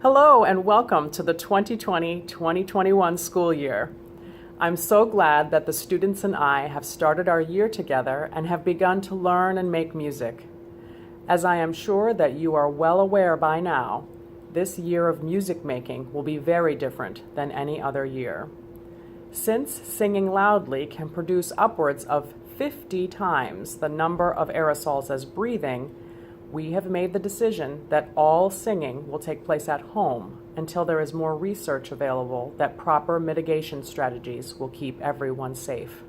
Hello and welcome to the 2020-2021 school year. I'm so glad that the students and I have started our year together and have begun to learn and make music. As I am sure that you are well aware by now, this year of music making will be very different than any other year. Since singing loudly can produce upwards of 50 times the number of aerosols as breathing, we have made the decision that all singing will take place at home until there is more research available that proper mitigation strategies will keep everyone safe.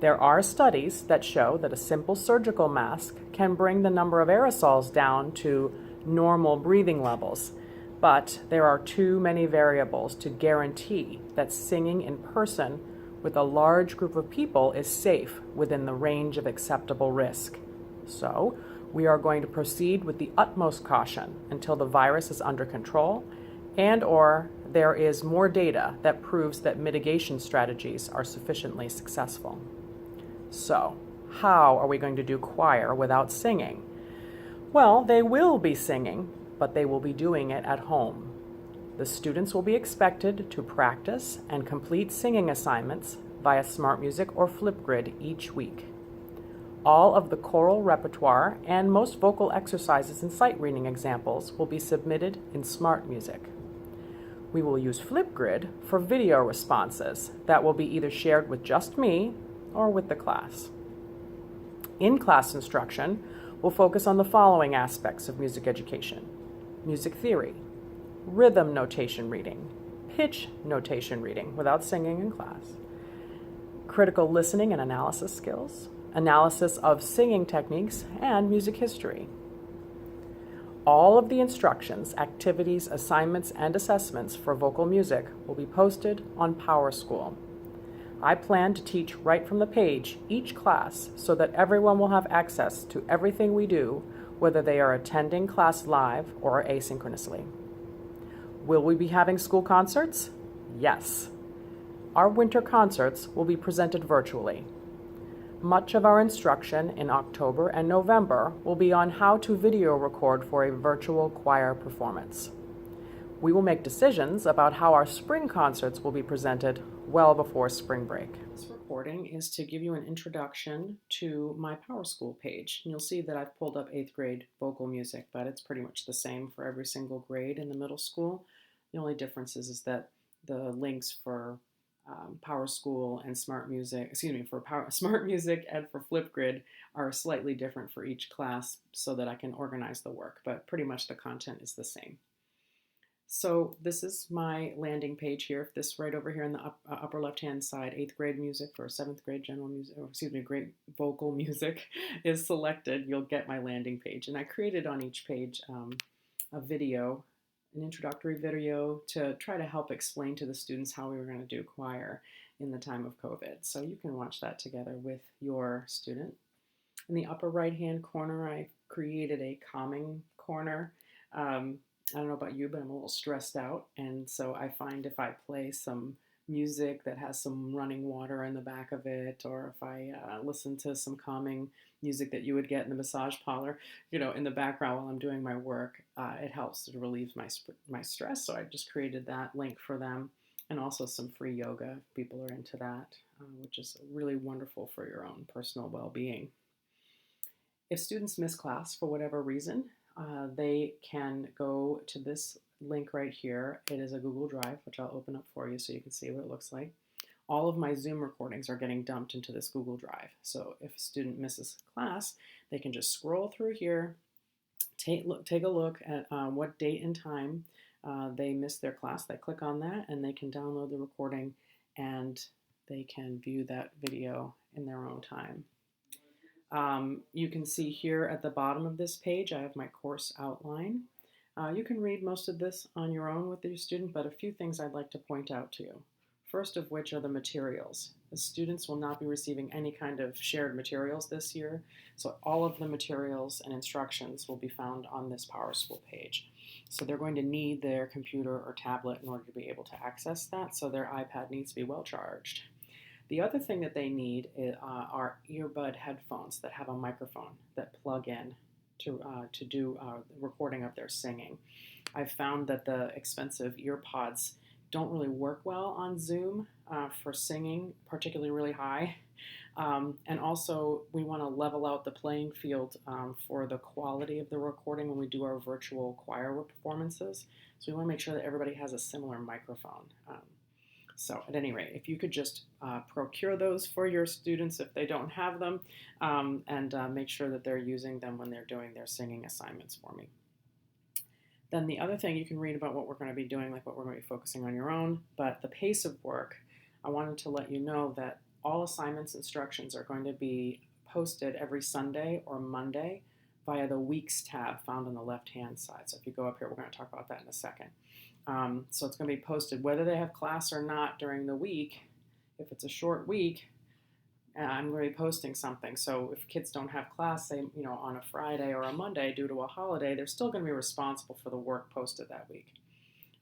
There are studies that show that a simple surgical mask can bring the number of aerosols down to normal breathing levels, but there are too many variables to guarantee that singing in person with a large group of people is safe within the range of acceptable risk. So, we are going to proceed with the utmost caution until the virus is under control and/or there is more data that proves that mitigation strategies are sufficiently successful. So, how are we going to do choir without singing? Well, they will be singing, but they will be doing it at home. The students will be expected to practice and complete singing assignments via Smart Music or Flipgrid each week. All of the choral repertoire and most vocal exercises and sight reading examples will be submitted in Smart Music. We will use Flipgrid for video responses that will be either shared with just me or with the class. In-class instruction will focus on the following aspects of music education: music theory, rhythm notation reading, pitch notation reading without singing in class, critical listening and analysis skills, analysis of singing techniques, and music history. All of the instructions, activities, assignments, and assessments for vocal music will be posted on PowerSchool. I plan to teach right from the page each class so that everyone will have access to everything we do, whether they are attending class live or asynchronously. Will we be having school concerts? Yes. Our winter concerts will be presented virtually. Much of our instruction in October and November will be on how to video record for a virtual choir performance. We will make decisions about how our spring concerts will be presented well before spring break. This recording is to give you an introduction to my PowerSchool page. You'll see that I've pulled up 8th grade vocal music, but it's pretty much the same for every single grade in the middle school. The only difference is that the links for PowerSchool and Smart Music, Smart Music and for Flipgrid are slightly different for each class so that I can organize the work, but pretty much the content is the same. So this is my landing page here. If this right over here in the upper left-hand side, 8th grade music for 7th grade general music, grade vocal music is selected, you'll get my landing page. And I created on each page a video, an introductory video to try to help explain to the students how we were going to do choir in the time of COVID. So you can watch that together with your student. In the upper right-hand corner, I created a calming corner. I don't know about you, but I'm a little stressed out. And so I find if I play some music that has some running water in the back of it, or if I listen to some calming music that you would get in the massage parlor, in the background while I'm doing my work, it helps to relieve my stress. So I just created that link for them, and also some free yoga if people are into that, which is really wonderful for your own personal well-being. If students miss class for whatever reason, they can go to this link right here. It is a Google Drive, which I'll open up for you so you can see what it looks like. All of my Zoom recordings are getting dumped into this Google Drive. So if a student misses class, they can just scroll through here, take a look at what date and time they missed their class. They click on that and they can download the recording and they can view that video in their own time. You can see here at the bottom of this page, I have my course outline. You can read most of this on your own with your student, but a few things I'd like to point out to you. First of which are the materials. The students will not be receiving any kind of shared materials this year, so all of the materials and instructions will be found on this PowerSchool page. So they're going to need their computer or tablet in order to be able to access that, so their iPad needs to be well charged. The other thing that they need are earbud headphones that have a microphone that plug in to do the recording of their singing. I've found that the expensive ear pods don't really work well on Zoom for singing, particularly really high. And also, we want to level out the playing field for the quality of the recording when we do our virtual choir performances. So we want to make sure that everybody has a similar microphone. So at any rate, if you could just procure those for your students if they don't have them, and make sure that they're using them when they're doing their singing assignments for me. Then the other thing, you can read about what we're going to be doing, like what we're going to be focusing on your own, but the pace of work, I wanted to let you know that all assignments instructions are going to be posted every Sunday or Monday via the Weeks tab found on the left-hand side. So if you go up here, we're going to talk about that in a second. So it's going to be posted whether they have class or not during the week. If it's a short week, I'm going to be posting something. So if kids don't have class, say, on a Friday or a Monday due to a holiday, they're still going to be responsible for the work posted that week.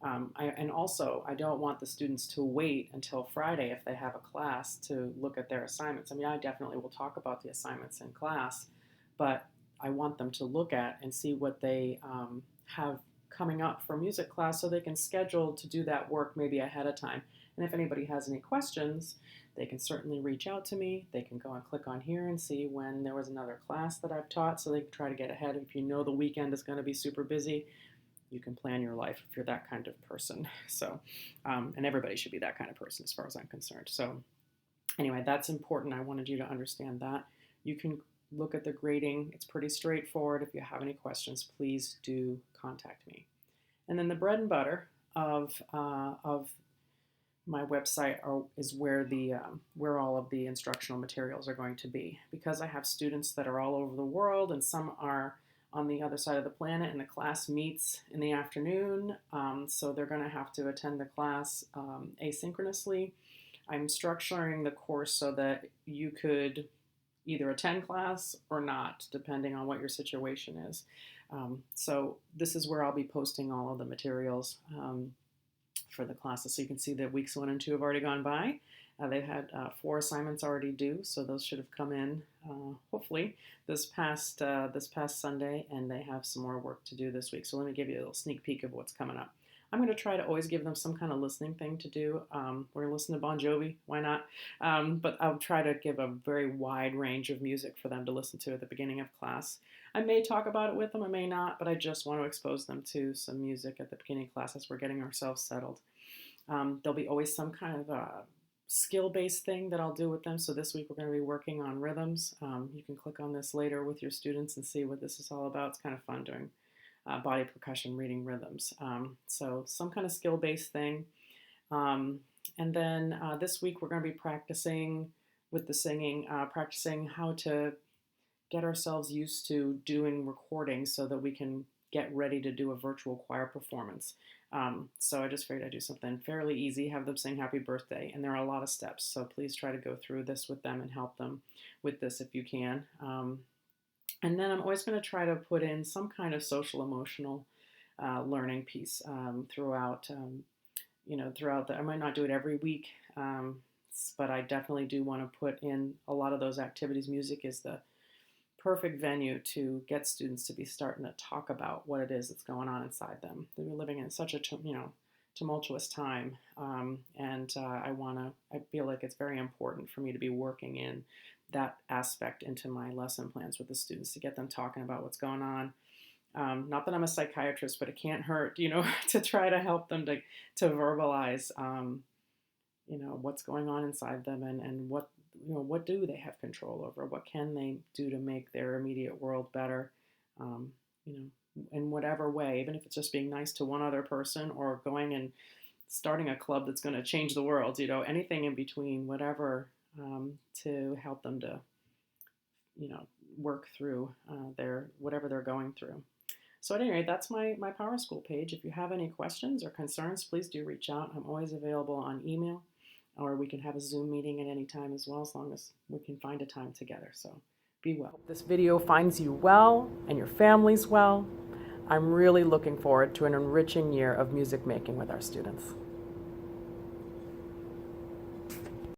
And also, I don't want the students to wait until Friday if they have a class to look at their assignments. I mean, I definitely will talk about the assignments in class, but I want them to look at and see what they have coming up for music class so they can schedule to do that work maybe ahead of time. And if anybody has any questions, they can certainly reach out to me. They can go and click on here and see when there was another class that I've taught so they can try to get ahead. If you know the weekend is going to be super busy, you can plan your life if you're that kind of person. So, and everybody should be that kind of person as far as I'm concerned. So anyway, that's important. I wanted you to understand that. You can look at the grading. It's pretty straightforward. If you have any questions, please do contact me. And then the bread and butter of my website is where all of the instructional materials are going to be. Because I have students that are all over the world and some are on the other side of the planet, and the class meets in the afternoon, so they're going to have to attend the class asynchronously. I'm structuring the course so that you could either attend class or not, depending on what your situation is. So this is where I'll be posting all of the materials for the classes. So you can see that weeks 1 and 2 have already gone by. They've had 4 assignments already due, so those should have come in hopefully this past Sunday, and they have some more work to do this week. So let me give you a little sneak peek of what's coming up. I'm going to try to always give them some kind of listening thing to do. We're going to listen to Bon Jovi, why not? But I'll try to give a very wide range of music for them to listen to at the beginning of class. I may talk about it with them, I may not, but I just want to expose them to some music at the beginning of class as we're getting ourselves settled. There'll be always some kind of skill-based thing that I'll do with them. So this week we're going to be working on rhythms. You can click on this later with your students and see what this is all about. It's kind of fun doing body percussion, reading rhythms. So some kind of skill-based thing. And then this week we're going to be practicing with the singing, practicing how to get ourselves used to doing recordings so that we can get ready to do a virtual choir performance. So I just figured I'd do something fairly easy, have them sing happy birthday, and there are a lot of steps, so please try to go through this with them and help them with this if you can. And then I'm always going to try to put in some kind of social emotional learning piece throughout, I might not do it every week, but I definitely do want to put in a lot of those activities. Music is the perfect venue to get students to be starting to talk about what it is that's going on inside them. They're living in such a tumultuous time, and I feel like it's very important for me to be working in that aspect into my lesson plans with the students to get them talking about what's going on. Not that I'm a psychiatrist, but it can't hurt, to try to help them to verbalize, what's going on inside them and what do they have control over? What can they do to make their immediate world better? In whatever way, even if it's just being nice to one other person or going and starting a club that's going to change the world, anything in between, whatever, to help them to, work through whatever they're going through. So at any rate, that's my Power School page. If you have any questions or concerns, please do reach out. I'm always available on email, or we can have a Zoom meeting at any time as well, as long as we can find a time together. So be well. This video finds you well and your families well. I'm really looking forward to an enriching year of music making with our students.